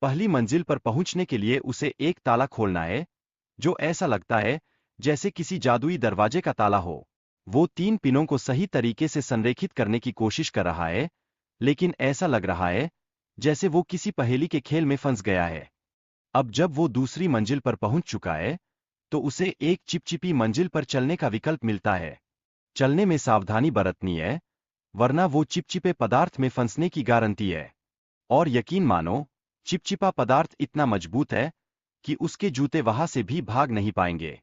पहली मंजिल पर पहुंचने के लिए उसे एक ताला खोलना है, जो ऐसा लगता है जैसे किसी जादुई दरवाजे का ताला हो। वो 3 पिनों को सही तरीके से संरेखित करने की कोशिश कर रहा है, लेकिन ऐसा लग रहा है जैसे वो किसी पहेली के खेल में फंस गया है। अब जब वो दूसरी मंजिल पर पहुंच चुका है, तो उसे एक चिपचिपी मंजिल पर चलने का विकल्प मिलता है। चलने में सावधानी बरतनी है, वरना वो चिपचिपे पदार्थ में फंसने की गारंटी है। और यकीन मानो, चिपचिपा पदार्थ इतना मजबूत है कि उसके जूते वहां से भी भाग नहीं पाएंगे।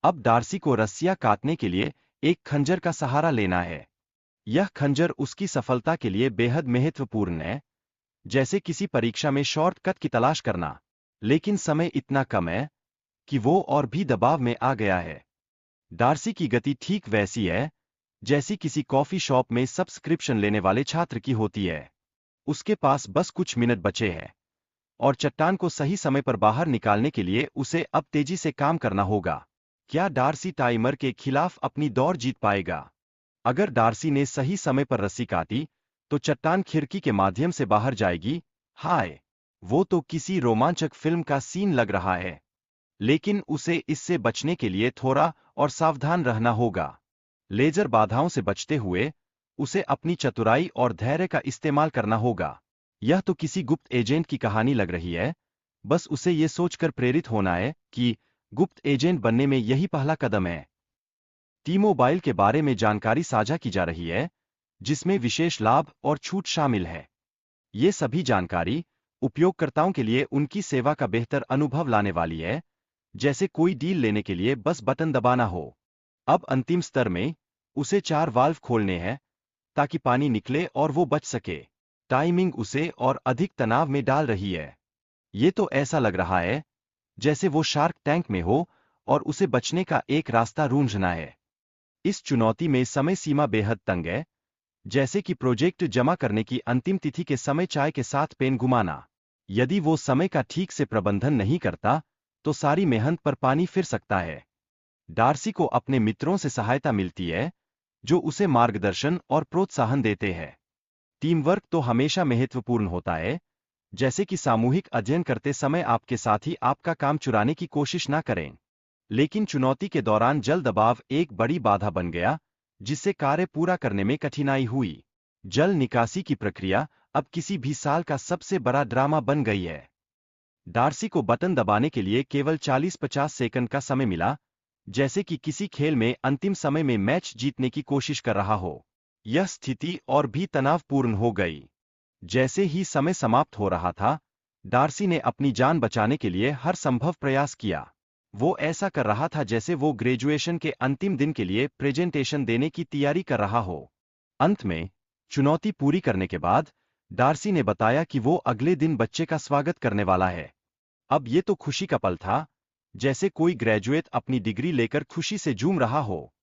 अब डार्सी को रस्सियां काटने के लिए एक खंजर का सहारा लेना है। यह खंजर उसकी सफलता के लिए बेहद महत्वपूर्ण है, जैसे किसी परीक्षा में शॉर्टकट की तलाश करना। लेकिन समय इतना कम है कि वो और भी दबाव में आ गया है। डार्सी की गति ठीक वैसी है जैसी किसी कॉफी शॉप में सब्सक्रिप्शन लेने वाले छात्र की होती है। उसके पास बस कुछ मिनट बचे हैं, और चट्टान को सही समय पर बाहर निकालने के लिए उसे अब तेजी से काम करना होगा। क्या डार्सी टाइमर के खिलाफ अपनी दौड़ जीत पाएगा? अगर डार्सी ने सही समय पर रस्सी काटी, तो चट्टान खिड़की के माध्यम से बाहर जाएगी। हाय, वो तो किसी रोमांचक फिल्म का सीन लग रहा है। लेकिन उसे इससे बचने के लिए थोड़ा और सावधान रहना होगा। लेजर बाधाओं से बचते हुए उसे अपनी चतुराई और धैर्य का इस्तेमाल करना होगा। यह तो किसी गुप्त एजेंट की कहानी लग रही है। बस उसे ये सोचकर प्रेरित होना है कि गुप्त एजेंट बनने में यही पहला कदम है। टी-मोबाइल के बारे में जानकारी साझा की जा रही है, जिसमें विशेष लाभ और छूट शामिल है। ये सभी जानकारी उपयोगकर्ताओं के लिए उनकी सेवा का बेहतर अनुभव लाने वाली है, जैसे कोई डील लेने के लिए बस बटन दबाना हो। अब अंतिम स्तर में उसे 4 वाल्व खोलने हैं, ताकि पानी निकले और वो बच सके। टाइमिंग उसे और अधिक तनाव में डाल रही है। ये तो ऐसा लग रहा है जैसे वो शार्क टैंक में हो और उसे बचने का एक रास्ता ढूंढना है। इस चुनौती में समय सीमा बेहद तंग है, जैसे कि प्रोजेक्ट जमा करने की अंतिम तिथि के समय चाय के साथ पेन घुमाना। यदि वो समय का ठीक से प्रबंधन नहीं करता, तो सारी मेहनत पर पानी फिर सकता है। डार्सी को अपने मित्रों से सहायता मिलती है, जो उसे मार्गदर्शन और प्रोत्साहन देते हैं। टीम वर्क तो हमेशा महत्वपूर्ण होता है, जैसे कि सामूहिक अध्ययन करते समय आपके साथी आपका काम चुराने की कोशिश ना करें। लेकिन चुनौती के दौरान जल दबाव एक बड़ी बाधा बन गया, जिससे कार्य पूरा करने में कठिनाई हुई। जल निकासी की प्रक्रिया अब किसी भी साल का सबसे बड़ा ड्रामा बन गई है। डार्सी को बटन दबाने के लिए केवल 40-50 सेकंड का समय मिला, जैसे कि किसी खेल में अंतिम समय में मैच जीतने की कोशिश कर रहा हो। यह स्थिति और भी तनावपूर्ण हो गई। जैसे ही समय समाप्त हो रहा था, डार्सी ने अपनी जान बचाने के लिए हर संभव प्रयास किया। वो ऐसा कर रहा था जैसे वो ग्रेजुएशन के अंतिम दिन के लिए प्रेजेंटेशन देने की तैयारी कर रहा हो। अंत में, चुनौती पूरी करने के बाद, डार्सी ने बताया कि वो अगले दिन बच्चे का स्वागत करने वाला है। अब ये तो खुशी का पल था, जैसे कोई ग्रेजुएट अपनी डिग्री लेकर खुशी से झूम रहा हो।